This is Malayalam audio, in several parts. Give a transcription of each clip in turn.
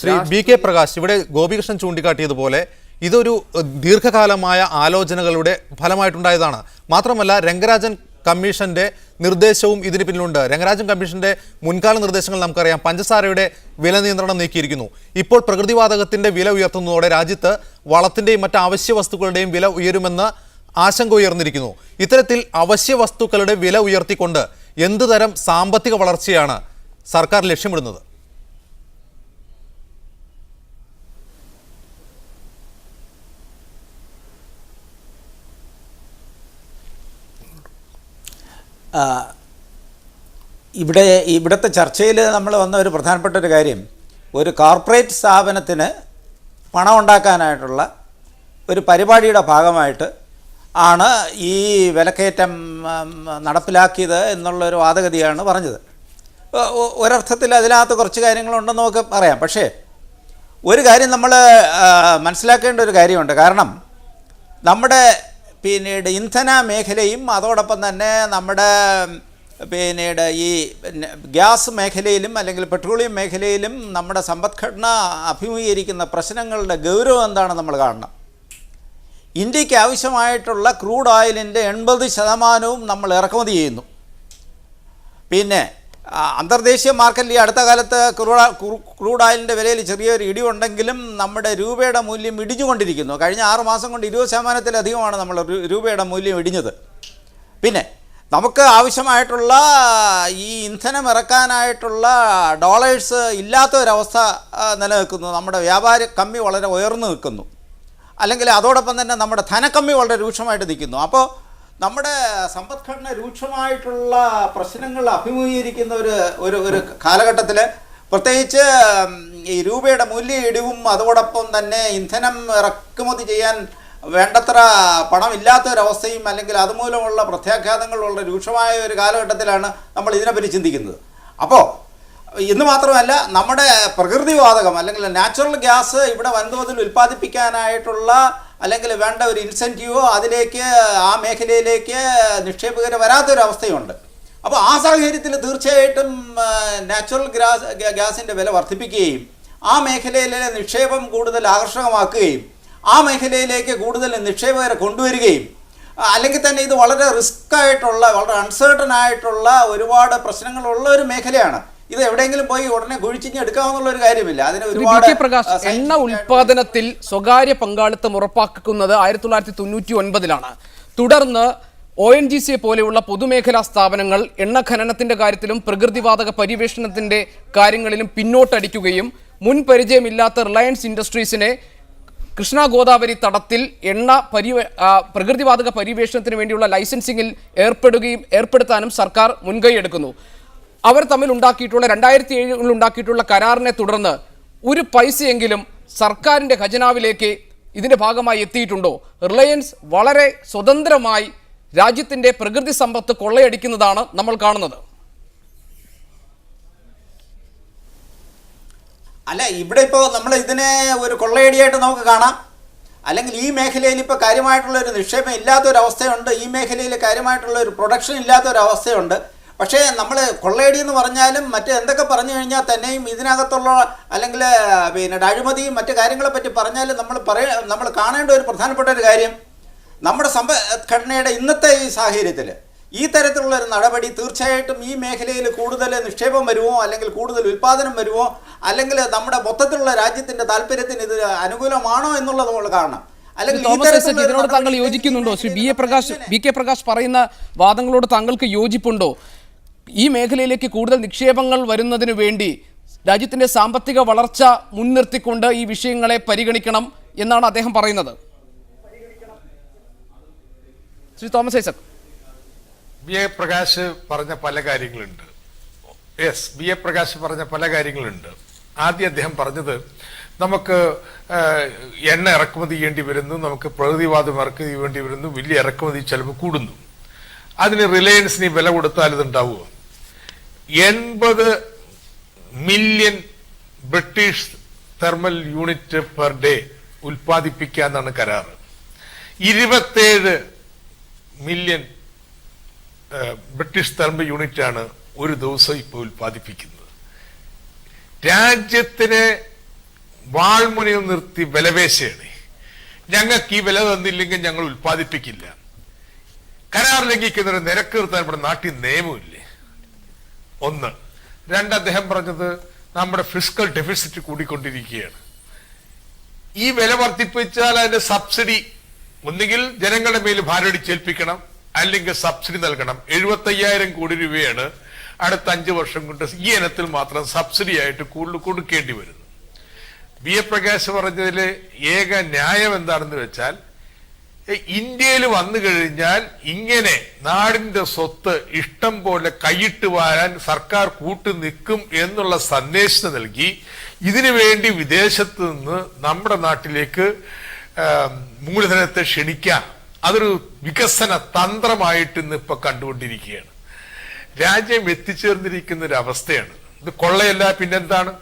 ശ്രീ ബി കെ പ്രകാശ്, ഇവിടെ ഗോപികൃഷ്ണൻ ചൂണ്ടിക്കാട്ടിയതുപോലെ ഇതൊരു ദീർഘകാലമായ ആലോചനകളുടെ ഫലമായിട്ടുണ്ടായതാണ്. മാത്രമല്ല, രംഗരാജൻ കമ്മീഷന്റെ നിർദ്ദേശവും ഇതിന് പിന്നിലുണ്ട്. രംഗരാജൻ കമ്മീഷന്റെ മുൻകാല നിർദ്ദേശങ്ങൾ നമുക്കറിയാം. പഞ്ചസാരയുടെ വില നിയന്ത്രണം നീക്കിയിരിക്കുന്നു. ഇപ്പോൾ പ്രകൃതിവാതകത്തിന്റെ വില ഉയർത്തുന്നതോടെ രാജ്യത്ത് വളത്തിന്റെയും മറ്റ് അവശ്യ വസ്തുക്കളുടെയും വില ഉയരുമെന്ന് ആശങ്ക ഉയർന്നിരിക്കുന്നു. ഇത്തരത്തിൽ അവശ്യ വസ്തുക്കളുടെ വില ഉയർത്തിക്കൊണ്ട് എന്തുതരം സാമ്പത്തിക വളർച്ചയാണ് സർക്കാർ ലക്ഷ്യമിടുന്നത്? ഇവിടുത്തെ ചർച്ചയിൽ നമ്മൾ വന്ന ഒരു പ്രധാനപ്പെട്ട ഒരു കാര്യം, ഒരു കോർപ്പറേറ്റ് സ്ഥാപനത്തിന് പണം ഉണ്ടാക്കാനായിട്ടുള്ള ഒരു പരിപാടിയുടെ ഭാഗമായിട്ട് ആണ് ഈ വിലക്കയറ്റം നടപ്പിലാക്കിയത് എന്നുള്ളൊരു വാദഗതിയാണ് പറഞ്ഞത്. ഒരർത്ഥത്തിൽ അതിനകത്ത് കുറച്ച് കാര്യങ്ങളുണ്ടെന്ന് നമുക്ക് പറയാം. പക്ഷേ ഒരു കാര്യം നമ്മൾ മനസ്സിലാക്കേണ്ട ഒരു കാര്യമുണ്ട്. കാരണം നമ്മുടെ പിന്നീട് ഇന്ധന മേഖലയും അതോടൊപ്പം തന്നെ നമ്മുടെ പിന്നീട് ഈ ഗ്യാസ് മേഖലയിലും അല്ലെങ്കിൽ പെട്രോളിയം മേഖലയിലും നമ്മുടെ സമ്പദ്ഘടന അഭിമുഖീകരിക്കുന്ന പ്രശ്നങ്ങളുടെ ഗൗരവം എന്താണെന്ന് നമ്മൾ കാണണം. ഇന്ത്യക്ക് ആവശ്യമായിട്ടുള്ള ക്രൂഡ് ഓയിലിൻ്റെ 80% നമ്മൾ ഇറക്കുമതി ചെയ്യുന്നു. പിന്നെ അന്തർദേശീയ മാർക്കറ്റിൽ ഈ അടുത്ത കാലത്ത് ക്രൂഡ് ഓയിലിൻ്റെ വിലയിൽ ചെറിയൊരു ഇടിവുണ്ടെങ്കിലും നമ്മുടെ രൂപയുടെ മൂല്യം ഇടിഞ്ഞുകൊണ്ടിരിക്കുന്നു. കഴിഞ്ഞ 6 മാസം കൊണ്ട് 20%-ലധികമാണ് നമ്മൾ രൂപയുടെ മൂല്യം ഇടിഞ്ഞത്. പിന്നെ നമുക്ക് ആവശ്യമായിട്ടുള്ള ഈ ഇന്ധനം ഇറക്കാനായിട്ടുള്ള ഡോളേഴ്സ് ഇല്ലാത്ത ഒരവസ്ഥ നിലനിൽക്കുന്നു. നമ്മുടെ വ്യാപാര കമ്മി വളരെ ഉയർന്നു നിൽക്കുന്നു. അല്ലെങ്കിൽ അതോടൊപ്പം തന്നെ നമ്മുടെ ധനക്കമ്മി വളരെ രൂക്ഷമായിട്ട് നിൽക്കുന്നു. അപ്പോൾ നമ്മുടെ സമ്പദ്ഘടന രൂക്ഷമായിട്ടുള്ള പ്രശ്നങ്ങൾ അഭിമുഖീകരിക്കുന്ന ഒരു കാലഘട്ടത്തിൽ, പ്രത്യേകിച്ച് ഈ രൂപയുടെ മൂല്യ ഇടിവും അതോടൊപ്പം തന്നെ ഇന്ധനം ഇറക്കുമതി ചെയ്യാൻ വേണ്ടത്ര പണമില്ലാത്തൊരവസ്ഥയും അല്ലെങ്കിൽ അതുമൂലമുള്ള പ്രത്യാഘാതങ്ങൾ വളരെ രൂക്ഷമായ ഒരു കാലഘട്ടത്തിലാണ് നമ്മൾ ഇതിനെപ്പറ്റി ചിന്തിക്കുന്നത്. അപ്പോൾ ഇന്ന് മാത്രമല്ല, നമ്മുടെ പ്രകൃതിവാതകം അല്ലെങ്കിൽ നാച്ചുറൽ ഗ്യാസ് ഇവിടെ വൻതോതിൽ ഉൽപ്പാദിപ്പിക്കാനായിട്ടുള്ള അല്ലെങ്കിൽ വേണ്ട ഒരു ഇൻസെൻറ്റീവോ അതിലേക്ക് ആ മേഖലയിലേക്ക് നിക്ഷേപകർ വരാത്തൊരവസ്ഥയുണ്ട്. അപ്പോൾ ആ സാഹചര്യത്തിൽ തീർച്ചയായിട്ടും നാച്ചുറൽ ഗ്യാസിൻ്റെ വില വർദ്ധിപ്പിക്കുകയും ആ മേഖലയിലെ നിക്ഷേപം കൂടുതൽ ആകർഷകമാക്കുകയും ആ മേഖലയിലേക്ക് കൂടുതൽ നിക്ഷേപകരെ കൊണ്ടുവരികയും അല്ലെങ്കിൽ തന്നെ ഇത് വളരെ റിസ്ക് ആയിട്ടുള്ള വളരെ അൺസേർട്ടൺ ആയിട്ടുള്ള ഒരുപാട് പ്രശ്നങ്ങളുള്ള ഒരു മേഖലയാണ്. ഇത് എവിടെയെങ്കിലും പോയി ഉടനെ കുഴിച്ചിഞ്ഞ് എടുക്കാവുന്ന ഒരു കാര്യമില്ല. അതിന് ഒരുപാട് എണ്ണ ഉൽപാദനത്തിൽ സ്വകാര്യ പങ്കാളിത്തം ഉറപ്പാക്കുന്നത് 1999-ലാണ്. തുടർന്ന് ONGC പോലെയുള്ള പൊതുമേഖലാ സ്ഥാപനങ്ങൾ എണ്ണ ഖനനത്തിന്റെ കാര്യത്തിലും പ്രകൃതിവാതക പര്യവേഷണത്തിന്റെ കാര്യങ്ങളിലും പിന്നോട്ടടിക്കുകയും മുൻ പരിചയമില്ലാത്ത റിലയൻസ് ഇൻഡസ്ട്രീസിനെ കൃഷ്ണ ഗോദാവരി തടത്തിൽ പ്രകൃതിവാതക പര്യവേഷണത്തിന് വേണ്ടിയുള്ള ലൈസൻസിങ്ങിൽ ഏർപ്പെടുത്താനും സർക്കാർ മുൻകൈയെടുക്കുന്നു. അവർ തമ്മിൽ ഉണ്ടാക്കിയിട്ടുള്ള 2007 ഉണ്ടാക്കിയിട്ടുള്ള കരാറിനെ തുടർന്ന് ഒരു പൈസയെങ്കിലും സർക്കാരിൻ്റെ ഖജനാവിലേക്ക് ഇതിൻ്റെ ഭാഗമായി എത്തിയിട്ടുണ്ടോ? റിലയൻസ് വളരെ സ്വതന്ത്രമായി രാജ്യത്തിൻ്റെ പ്രകൃതി സമ്പത്ത് കൊള്ളയടിക്കുന്നതാണ് നമ്മൾ കാണുന്നത്. അല്ല, ഇവിടെ ഇപ്പോൾ നമ്മൾ ഇതിനെ ഒരു കൊള്ളയടിയായിട്ട് നമുക്ക് കാണാം. അല്ലെങ്കിൽ ഈ മേഖലയിൽ ഇപ്പോൾ കാര്യമായിട്ടുള്ളൊരു നിക്ഷേപം ഇല്ലാത്തൊരവസ്ഥയുണ്ട്, ഈ മേഖലയിൽ കാര്യമായിട്ടുള്ള ഒരു പ്രൊഡക്ഷൻ ഇല്ലാത്തൊരവസ്ഥയുണ്ട്. പക്ഷേ നമ്മൾ കൊള്ളയടി എന്ന് പറഞ്ഞാലും മറ്റ് എന്തൊക്കെ പറഞ്ഞു കഴിഞ്ഞാൽ തന്നെയും ഇതിനകത്തുള്ള അല്ലെങ്കിൽ പിന്നെ അഴിമതിയും മറ്റു കാര്യങ്ങളെ പറ്റി പറഞ്ഞാലും നമ്മൾ കാണേണ്ട ഒരു പ്രധാനപ്പെട്ട ഒരു കാര്യം, നമ്മുടെ സമ്പദ്ഘടനയുടെ ഇന്നത്തെ ഈ സാഹചര്യത്തിൽ ഈ തരത്തിലുള്ള ഒരു നടപടി തീർച്ചയായിട്ടും ഈ മേഖലയിൽ കൂടുതൽ നിക്ഷേപം വരുമോ അല്ലെങ്കിൽ കൂടുതൽ ഉൽപ്പാദനം വരുമോ അല്ലെങ്കിൽ നമ്മുടെ മൊത്തത്തിലുള്ള രാജ്യത്തിൻ്റെ താല്പര്യത്തിന് ഇത് അനുകൂലമാണോ എന്നുള്ളത് നമ്മൾ കാണണം. ഇതിനോട് താങ്കൾ യോജിക്കുന്നുണ്ടോ? ശ്രീ ബി കെ പ്രകാശ് പറയുന്ന വാദങ്ങളോട് താങ്കൾക്ക് യോജിപ്പുണ്ടോ? ഈ മേഖലയിലേക്ക് കൂടുതൽ നിക്ഷേപങ്ങൾ വരുന്നതിന് വേണ്ടി രാജ്യത്തിന്റെ സാമ്പത്തിക വളർച്ച മുൻനിർത്തിക്കൊണ്ട് ഈ വിഷയങ്ങളെ പരിഗണിക്കണം എന്നാണ് അദ്ദേഹം പറയുന്നത്. Shri Thomas Isaac. B A Prakash പറഞ്ഞ പല കാര്യങ്ങളുണ്ട്. ആദ്യം അദ്ദേഹം പറഞ്ഞത് നമുക്ക് എണ്ണ ഇറക്കുമതി ചെയ്യേണ്ടി വരുന്നു, നമുക്ക് പ്രകൃതിവാതം ഇറക്കുമതി ചെയ്യേണ്ടി വരുന്നു, വലിയ ഇറക്കുമതി ചെലവ് കൂടുന്നു. അതിന് റിലയൻസിന് വില കൊടുത്താൽ ഇതുണ്ടാവുമോ? 80 million British thermal unit per day ഉൽപ്പാദിപ്പിക്കാന്നാണ് കരാറ്. 27 മില്യൺ ബ്രിട്ടീഷ് തെർമൽ യൂണിറ്റ് ആണ് ഒരു ദിവസം ഇപ്പോൾ ഉൽപ്പാദിപ്പിക്കുന്നത്. രാജ്യത്തിന് വാൾമുനയിൽ നിർത്തി വിലപേശയാണ്. ഞങ്ങൾക്ക് ഈ വില തന്നില്ലെങ്കിൽ ഞങ്ങൾ ഉൽപ്പാദിപ്പിക്കില്ല. കരാർ ലംഘിക്കുന്നവരെ നിരക്ക് നിർത്താൻ ഇവിടെ നാട്ടിൽ നിയമമില്ലേ? ഒന്ന്. രണ്ട്, അദ്ദേഹം പറഞ്ഞത് നമ്മുടെ ഫിസ്ക്കൽ ഡെഫിസിറ്റ് കൂടിക്കൊണ്ടിരിക്കുകയാണ്. ഈ വില വർദ്ധിപ്പിച്ചാൽ അതിന്റെ സബ്സിഡി ഒന്നുകിൽ ജനങ്ങളുടെ മേൽ ഭാരടിച്ചേൽപ്പിക്കണം, അല്ലെങ്കിൽ സബ്സിഡി നൽകണം. 75,000 കോടി രൂപയാണ് അടുത്ത 5 വർഷം കൊണ്ട് ഈ ഇനത്തിൽ മാത്രം സബ്സിഡി ആയിട്ട് കൂടുതൽ കൊടുക്കേണ്ടി വരുന്നു. ബി എ പ്രകാശ് പറഞ്ഞതിലെ ഏക ന്യായം എന്താണെന്ന് വെച്ചാൽ, ഇന്ത്യയിൽ വന്നു കഴിഞ്ഞാൽ ഇങ്ങനെ നാടിന്റെ സ്വത്ത് ഇഷ്ടം പോലെ കൈയിട്ട് വാരാൻ സർക്കാർ കൂട്ടു നിൽക്കും എന്നുള്ള സന്ദേശം നൽകി ഇതിനു വേണ്ടി വിദേശത്ത് നിന്ന് നമ്മുടെ നാട്ടിലേക്ക് മൂലധനത്തെ ക്ഷണിക്കാം. അതൊരു വികസന തന്ത്രമായിട്ട് ഇന്ന് ഇപ്പൊ കണ്ടുകൊണ്ടിരിക്കുകയാണ്. രാജ്യം എത്തിച്ചേർന്നിരിക്കുന്ന ഒരു അവസ്ഥയാണ്. ഇത് കൊള്ളയല്ല പിന്നെന്താണ്?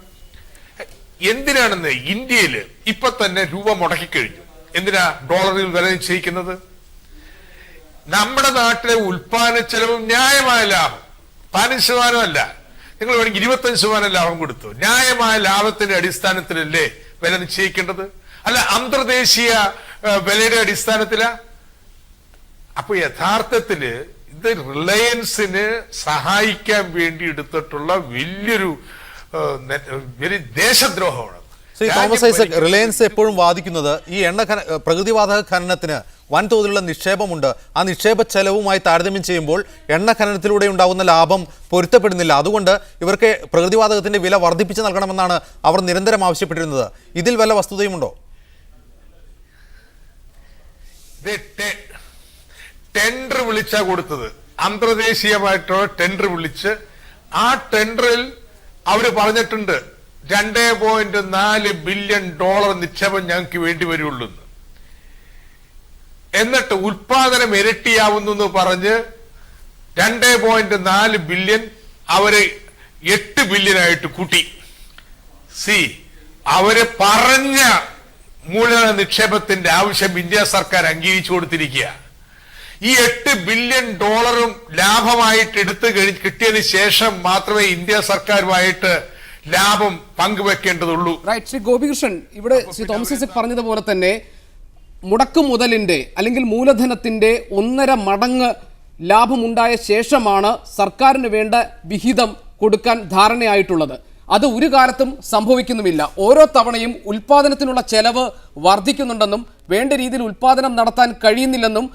എന്തിനാണെന്ന് ഇന്ത്യയില് ഇപ്പൊ തന്നെ രൂപ മുടക്കിക്കഴിഞ്ഞു. എന്തിനാ ഡോളറിൽ വില നിശ്ചയിക്കുന്നത്? നമ്മുടെ നാട്ടിലെ ഉൽപാദന ചെലവ് ന്യായമായ ലാഭം 15% അല്ല, നിങ്ങൾ വേണമെങ്കിൽ 25% ലാഭം കൊടുത്തു. ന്യായമായ ലാഭത്തിന്റെ അടിസ്ഥാനത്തിലല്ലേ വില നിശ്ചയിക്കേണ്ടത്? അല്ല അന്തർദേശീയ വിലയുടെ അടിസ്ഥാനത്തിലാ? അപ്പൊ യഥാർത്ഥത്തില് ഇത് റിലയൻസിന് സഹായിക്കാൻ വേണ്ടി എടുത്തിട്ടുള്ള വലിയൊരു ദേശദ്രോഹമാണ്. ശ്രീ തോമസ് ഐസക്, റിലയൻസ് എപ്പോഴും വാദിക്കുന്നത് ഈ പ്രകൃതിവാതക ഖനനത്തിന് വൻതോതിലുള്ള നിക്ഷേപമുണ്ട്. ആ നിക്ഷേപ ചെലവുമായി താരതമ്യം ചെയ്യുമ്പോൾ എണ്ണ ഖനനത്തിലൂടെ ഉണ്ടാകുന്ന ലാഭം പൊരുത്തപ്പെടുന്നില്ല. അതുകൊണ്ട് ഇവർക്ക് പ്രകൃതിവാതകത്തിന്റെ വില വർദ്ധിപ്പിച്ച് നൽകണമെന്നാണ് അവർ നിരന്തരം ആവശ്യപ്പെട്ടിരുന്നത്. ഇതിൽ വല്ല വസ്തുതയുമുണ്ടോ? ടെൻഡർ വിളിച്ചാ കൊടുത്തത്, അന്തർദേശീയമായിട്ടുള്ള ടെൻഡർ വിളിച്ച് ആ ടെൻഡറിൽ അവര് പറഞ്ഞിട്ടുണ്ട് 2.4 ബില്യൺ ഡോളർ നിക്ഷേപം ഞങ്ങൾക്ക് വേണ്ടി വരുള്ളൂ. എന്നിട്ട് ഉൽപാദനം ഇരട്ടിയാവുന്നു എന്ന് പറഞ്ഞ് 2.4 ബില്യൺ അവര് 8 ബില്യനായിട്ട് കൂട്ടി. അവര് പറഞ്ഞ മൂലധന നിക്ഷേപത്തിന്റെ ആവശ്യം ഇന്ത്യ സർക്കാർ അംഗീകരിച്ചു കൊടുത്തിരിക്കുക. ഈ 8 ബില്യൺ ഡോളറും ലാഭമായിട്ട് എടുത്തു കിട്ടിയതിന് ശേഷം മാത്രമേ ഇന്ത്യ സർക്കാരുമായിട്ട് ലാഭം പങ്കുവെക്കേണ്ടതുള്ളൂ. റൈറ്റ്. ശ്രീ ഗോപികൃഷ്ണൻ, ഇവിടെ ശ്രീ തോമസ് ഐസക് പറഞ്ഞതുപോലെ തന്നെ മുടക്കു മുതലിന്റെ അല്ലെങ്കിൽ മൂലധനത്തിന്റെ 1.5 മടങ്ങ് ലാഭമുണ്ടായ ശേഷമാണ് സർക്കാരിന് വേണ്ട വിഹിതം കൊടുക്കാൻ ധാരണയായിട്ടുള്ളത്. അത് ഒരു കാലത്തും സംഭവിക്കുന്നുമില്ല. ഓരോ തവണയും ഉൽപാദനത്തിനുള്ള ചെലവ് വർദ്ധിക്കുന്നുണ്ടെന്നും വേണ്ട രീതിയിൽ ഉൽപാദനം നടത്താൻ കഴിയുന്നില്ലെന്നും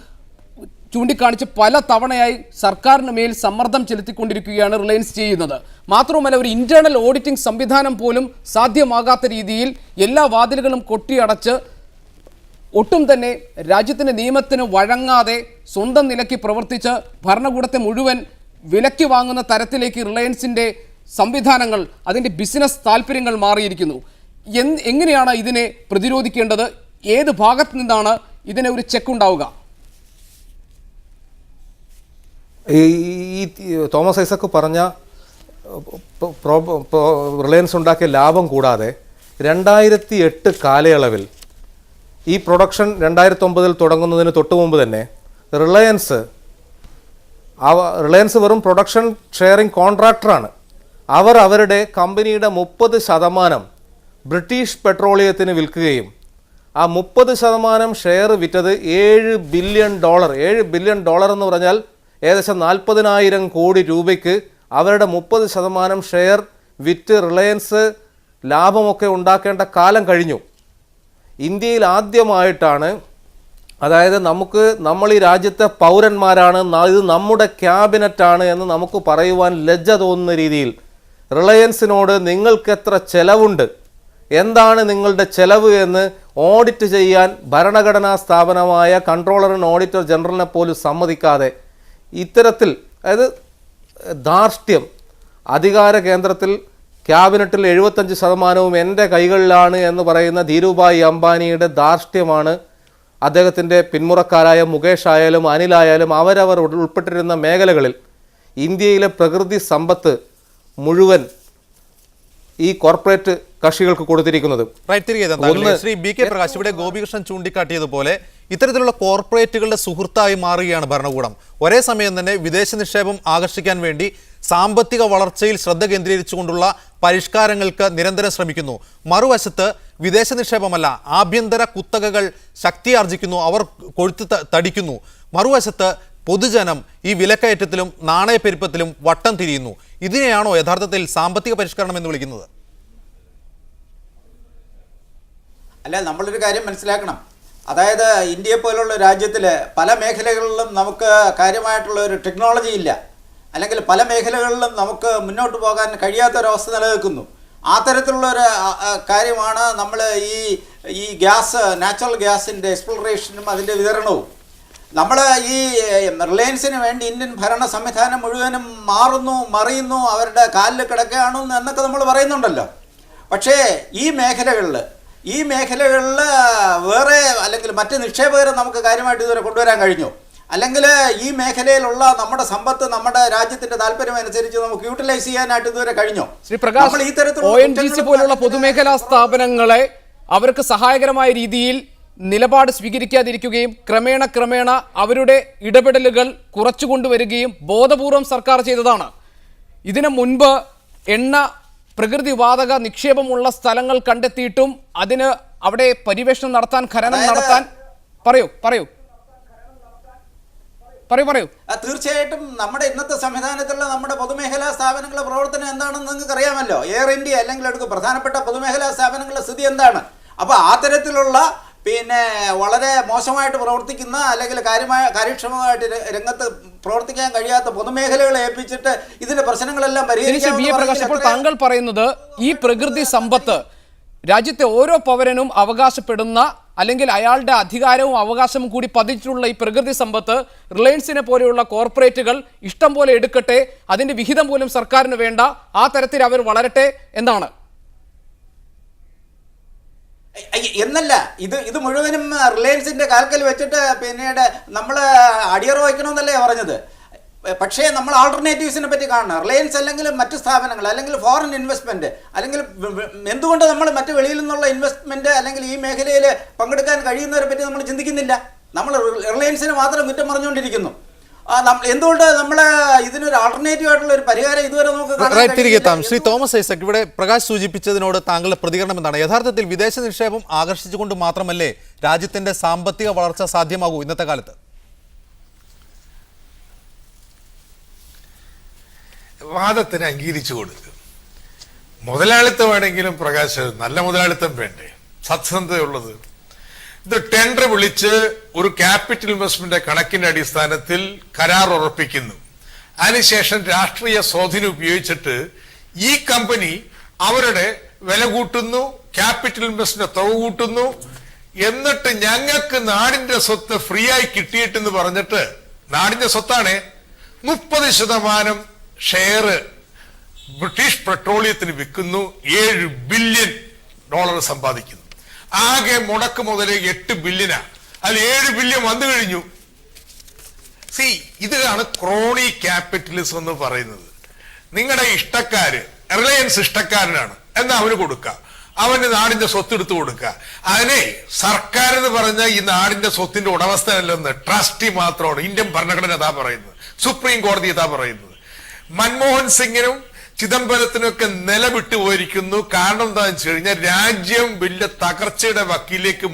ചൂണ്ടിക്കാണിച്ച് പല തവണയായി സർക്കാരിന് മേൽ സമ്മർദ്ദം ചെലുത്തിക്കൊണ്ടിരിക്കുകയാണ് റിലയൻസ് ചെയ്യുന്നത്. മാത്രവുമല്ല, ഒരു ഇന്റേണൽ ഓഡിറ്റിംഗ് സംവിധാനം പോലും സാധ്യമാകാത്ത രീതിയിൽ എല്ലാ വാതിലുകളും കൊട്ടിയടച്ച് ഒട്ടും തന്നെ രാജ്യത്തിൻ്റെ നിയമത്തിന് വഴങ്ങാതെ സ്വന്തം നിലയ്ക്ക് പ്രവർത്തിച്ച് ഭരണകൂടത്തെ മുഴുവൻ വിലയ്ക്ക് വാങ്ങുന്ന തരത്തിലേക്ക് റിലയൻസിൻ്റെ സംവിധാനങ്ങൾ, അതിൻ്റെ ബിസിനസ് താല്പര്യങ്ങൾ മാറിയിരിക്കുന്നു. എങ്ങനെയാണ് ഇതിനെ പ്രതിരോധിക്കേണ്ടത്? ഏത് ഭാഗത്ത് നിന്നാണ് ഇതിനെ ഒരു ചെക്ക് ഉണ്ടാവുക? ഈ തോമസ് ഐസക് പറഞ്ഞ റിലയൻസ് ഉണ്ടാക്കിയ ലാഭം കൂടാതെ 2008 കാലയളവിൽ ഈ പ്രൊഡക്ഷൻ 2009 തുടങ്ങുന്നതിന് തൊട്ട് മുമ്പ് തന്നെ റിലയൻസ് വെറും പ്രൊഡക്ഷൻ ഷെയറിംഗ് കോൺട്രാക്ടറാണ്. അവർ അവരുടെ കമ്പനിയുടെ 30% ബ്രിട്ടീഷ് പെട്രോളിയത്തിന് വിൽക്കുകയും ആ 30% ഷെയർ വിറ്റത് $7 ബില്യൺ. $7 ബില്യൺ എന്ന് പറഞ്ഞാൽ ഏകദേശം 40,000 കോടി രൂപയ്ക്ക് അവരുടെ 30% ഷെയർ വിറ്റ് റിലയൻസ് ലാഭമൊക്കെ ഉണ്ടാക്കേണ്ട കാലം കഴിഞ്ഞു. ഇന്ത്യയിൽ ആദ്യമായിട്ടാണ്, അതായത് നമ്മൾ ഈ രാജ്യത്തെ പൗരന്മാരാണ്, ഇത് നമ്മുടെ ക്യാബിനറ്റാണ് എന്ന് നമുക്ക് പറയുവാൻ ലജ്ജ തോന്നുന്ന രീതിയിൽ റിലയൻസിനോട് നിങ്ങൾക്ക് എത്ര ചെലവുണ്ട്, എന്താണ് നിങ്ങളുടെ ചെലവ് എന്ന് ഓഡിറ്റ് ചെയ്യാൻ ഭരണഘടനാ സ്ഥാപനമായ കൺട്രോളർ ആൻഡ് ഓഡിറ്റർ ജനറലിനെ പോലും സമ്മതിക്കാതെ ഇത്തരത്തിൽ, അതായത് ധാർഷ്ട്യം, അധികാര കേന്ദ്രത്തിൽ ക്യാബിനറ്റിൽ 75% എൻ്റെ കൈകളിലാണ് എന്ന് പറയുന്ന ധീരുഭായ് അംബാനിയുടെ ധാർഷ്ട്യമാണ് അദ്ദേഹത്തിൻ്റെ പിന്മുറക്കാരായ മുകേഷ് ആയാലും അനിലായാലും അവരവർ ഉൾപ്പെട്ടിരുന്ന മേഖലകളിൽ ഇന്ത്യയിലെ പ്രകൃതി സമ്പത്ത് മുഴുവൻ ഈ കോർപ്പറേറ്റ് കക്ഷികൾക്ക് കൊടുത്തിരിക്കുന്നത്. ശ്രീ ബി കെ പ്രകാശ്, ഇവിടെ ഗോപികൃഷ്ണൻ ചൂണ്ടിക്കാട്ടിയതുപോലെ ഇത്തരത്തിലുള്ള കോർപ്പറേറ്റുകളുടെ സുഹൃത്തായി മാറുകയാണ് ഭരണകൂടം. ഒരേ സമയം തന്നെ വിദേശ നിക്ഷേപം ആകർഷിക്കാൻ വേണ്ടി സാമ്പത്തിക വളർച്ചയിൽ ശ്രദ്ധ കേന്ദ്രീകരിച്ചുകൊണ്ടുള്ള പരിഷ്കാരങ്ങൾക്ക് നിരന്തരം ശ്രമിക്കുന്നു. മറുവശത്ത് വിദേശ നിക്ഷേപമല്ല, ആഭ്യന്തര കുത്തകകൾ ശക്തിയാർജിക്കുന്നു, അവർ കൊഴുത്ത് തടിക്കുന്നു. മറുവശത്ത് പൊതുജനം ഈ വിലക്കയറ്റത്തിലും നാണയപ്പെരുപ്പത്തിലും വട്ടം തിരിയുന്നു. ഇതിനെയാണോ യഥാർത്ഥത്തിൽ സാമ്പത്തിക പരിഷ്കരണം എന്ന് വിളിക്കുന്നത്? അല്ല, നമ്മളൊരു കാര്യം മനസ്സിലാക്കണം. അതായത് ഇന്ത്യയെ പോലുള്ള രാജ്യത്തിൽ പല മേഖലകളിലും നമുക്ക് കാര്യമായിട്ടുള്ള ഒരു ടെക്നോളജി ഇല്ല, അല്ലെങ്കിൽ പല മേഖലകളിലും നമുക്ക് മുന്നോട്ട് പോകാൻ കഴിയാത്തൊരവസ്ഥ നിലനിൽക്കുന്നു. ആ തരത്തിലുള്ളൊരു കാര്യമാണ് നമ്മൾ ഈ ഗ്യാസ്, നാച്ചുറൽ ഗ്യാസിൻ്റെ എക്സ്പ്ലോറേഷനും അതിൻ്റെ വിതരണവും. നമ്മൾ ഈ റിലയൻസിന് വേണ്ടി ഇന്ത്യൻ ഭരണ സംവിധാനം മുഴുവനും മറിയുന്നു, അവരുടെ കാലിൽ കിടക്കുകയാണ് എന്നൊക്കെ നമ്മൾ പറയുന്നുണ്ടല്ലോ. പക്ഷേ ഈ മേഖലകളിൽ വേറെ അല്ലെങ്കിൽ മറ്റ് നിക്ഷേപകരെ നമുക്ക് കാര്യമായിട്ട് ഇതുവരെ കൊണ്ടുവരാൻ കഴിഞ്ഞു? അല്ലെങ്കിൽ ഈ മേഖലയിലുള്ള നമ്മുടെ സമ്പത്ത് നമ്മുടെ രാജ്യത്തിന്റെ താല്പര്യം അനുസരിച്ച് നമുക്ക് യൂട്ടിലൈസ് ചെയ്യാനായിട്ട് ഇതുവരെ കഴിഞ്ഞു? ശ്രീ പ്രകാശ്, ONGC പോലുള്ള പൊതുമേഖലാ സ്ഥാപനങ്ങളെ അവർക്ക് സഹായകരമായ രീതിയിൽ നിലപാട് സ്വീകരിക്കാതിരിക്കുകയും ക്രമേണ അവരുടെ ഇടപെടലുകൾ കുറച്ചുകൊണ്ടുവരികയും ബോധപൂർവം സർക്കാർ ചെയ്തതാണ്. ഇതിനു മുൻപ് പ്രകൃതിവാതക നിക്ഷേപമുള്ള സ്ഥലങ്ങൾ കണ്ടെത്തിയിട്ടും അതിന് അവിടെ പരിവേഷണം നടത്താൻ, ഖനനം നടത്താൻ പറയൂ. തീർച്ചയായിട്ടും നമ്മുടെ ഇന്നത്തെ സംവിധാനത്തിലുള്ള നമ്മുടെ പൊതുമേഖലാ സ്ഥാപനങ്ങളുടെ പ്രവർത്തനം എന്താണെന്ന് നിങ്ങൾക്ക് അറിയാമല്ലോ. എയർ ഇന്ത്യ അല്ലെങ്കിൽ എടുക്കും പ്രധാനപ്പെട്ട പൊതുമേഖലാ സ്ഥാപനങ്ങളുടെ സ്ഥിതി എന്താണ്? അപ്പോൾ ആ തരത്തിലുള്ള വളരെ മോശമായിട്ട് പ്രവർത്തിക്കുന്ന അല്ലെങ്കിൽ കാര്യക്ഷമമായിട്ട് രംഗത്ത് പ്രവർത്തിക്കാൻ കഴിയാത്ത പൊതുമേഖലകളെ ഏൽപ്പിച്ചിട്ട് ഇതിന്റെ പ്രശ്നങ്ങളെല്ലാം പരിഹരിക്കാൻ. താങ്കൾ പറയുന്നത് ഈ പ്രകൃതി സമ്പത്ത് രാജ്യത്തെ ഓരോ പൗരനും അവകാശപ്പെടുന്ന അല്ലെങ്കിൽ അയാളുടെ അധികാരവും അവകാശവും കൂടി പതിച്ചിട്ടുള്ള ഈ പ്രകൃതി സമ്പത്ത് റിലയൻസിനെ പോലെയുള്ള കോർപ്പറേറ്റുകൾ ഇഷ്ടം പോലെ എടുക്കട്ടെ, അതിന്റെ വിഹിതം പോലും സർക്കാരിന് വേണ്ട, ആ തരത്തിൽ അവർ വളരട്ടെ എന്നാണ്. എന്നല്ല, ഇത് മുഴുവനും റിലയൻസിന്റെ കാൽക്കൽ വെച്ചിട്ട് പിന്നീട് നമ്മൾ അടിയറ വയ്ക്കണമെന്നല്ലേ പറഞ്ഞത്. പക്ഷേ നമ്മൾ ആൾട്ടർനേറ്റീവ്സിനെ പറ്റി കാണണം. റിലയൻസ് അല്ലെങ്കിൽ മറ്റ് സ്ഥാപനങ്ങൾ അല്ലെങ്കിൽ ഫോറിൻ ഇൻവെസ്റ്റ്മെന്റ് അല്ലെങ്കിൽ എന്തുകൊണ്ട് നമ്മൾ മറ്റ് വെളിയിൽ നിന്നുള്ള ഇൻവെസ്റ്റ്മെന്റ് അല്ലെങ്കിൽ ഈ മേഖലയിൽ പങ്കെടുക്കാൻ കഴിയുന്നവരെ പറ്റി നമ്മൾ ചിന്തിക്കുന്നില്ല. നമ്മൾ റിലയൻസിന് മാത്രം കുറ്റം പറഞ്ഞുകൊണ്ടിരിക്കുന്നു. എന്തുകൊണ്ട് നമ്മൾ ഇതിനൊരു ആൾട്ടർനേറ്റീവ് ആയിട്ടുള്ള ഒരു പരിഹാരം ഇതുവരെ നമുക്ക് തിരികെ എത്താം. ശ്രീ തോമസ് ഐസക്, ഇവിടെ പ്രകാശ് സൂചിപ്പിച്ചതിനോട് താങ്കളുടെ പ്രതികരണം എന്താണ്? യഥാർത്ഥത്തിൽ വിദേശ നിക്ഷേപം ആകർഷിച്ചുകൊണ്ട് മാത്രമല്ലേ രാജ്യത്തിന്റെ സാമ്പത്തിക വളർച്ച സാധ്യമാകൂ ഇന്നത്തെ കാലത്ത്? വാദത്തിന് അംഗീകരിച്ചു കൊടുക്കുക. മുതലാളിത്തം വേണമെങ്കിലും പ്രകാശ്, നല്ല മുതലാളിത്തം വേണ്ടേ, സത്യസന്ധതയുള്ളത്? ഇത് ടെൻഡർ വിളിച്ച് ഒരു ക്യാപിറ്റൽ ഇൻവെസ്റ്റ്മെന്റ് കണക്കിന്റെ അടിസ്ഥാനത്തിൽ കരാർ ഉറപ്പിക്കുന്നു. അതിനുശേഷം രാഷ്ട്രീയ സ്വാധീനം ഉപയോഗിച്ചിട്ട് ഈ കമ്പനി അവരുടെ വില കൂട്ടുന്നു, ക്യാപിറ്റൽ ഇൻവെസ്റ്റ്മെന്റ് തുക കൂട്ടുന്നു, എന്നിട്ട് ഞങ്ങൾക്ക് നാടിന്റെ സ്വത്ത് ഫ്രീ ആയി കിട്ടിയിട്ടെന്ന് പറഞ്ഞിട്ട്, നാടിന്റെ സ്വത്താണ്, 30% ഷെയർ ബ്രിട്ടീഷ് പെട്രോളിയത്തിന് വിൽക്കുന്നു, $7 ബില്യൺ സമ്പാദിക്കുന്നു. ആകെ മുടക്ക് മുതൽ 8 ബില്യനാണ്, അതിൽ 7 ബില്യൺ വന്നു കഴിഞ്ഞു. ഇതാണ് ക്രോണി ക്യാപിറ്റലിസം എന്ന് പറയുന്നത്. നിങ്ങളുടെ ഇഷ്ടക്കാര്, റിലയൻസ് ഇഷ്ടക്കാരനാണ്, എന്നാ അവന് കൊടുക്കുക, അവന് നാടിന്റെ സ്വത്ത് എടുത്തു കൊടുക്കുക. അതിനെ സർക്കാർ എന്ന് പറഞ്ഞ ഈ നാടിന്റെ സ്വത്തിന്റെ ഉടമസ്ഥനല്ലെന്ന് ട്രസ്റ്റി മാത്രമാണ്. ഇന്ത്യൻ ഭരണഘടന അതാ പറയുന്നത്, സുപ്രീം കോടതി അതാ പറയുന്നത്. മൻമോഹൻ സിംഗിനും ചിദംബരത്തിനൊക്കെ നിലവിട്ടു പോയിരിക്കുന്നു. കാരണം എന്താണെന്ന് വെച്ച് കഴിഞ്ഞാൽ രാജ്യം വലിയ തകർച്ചയുടെ വക്കിലേക്ക്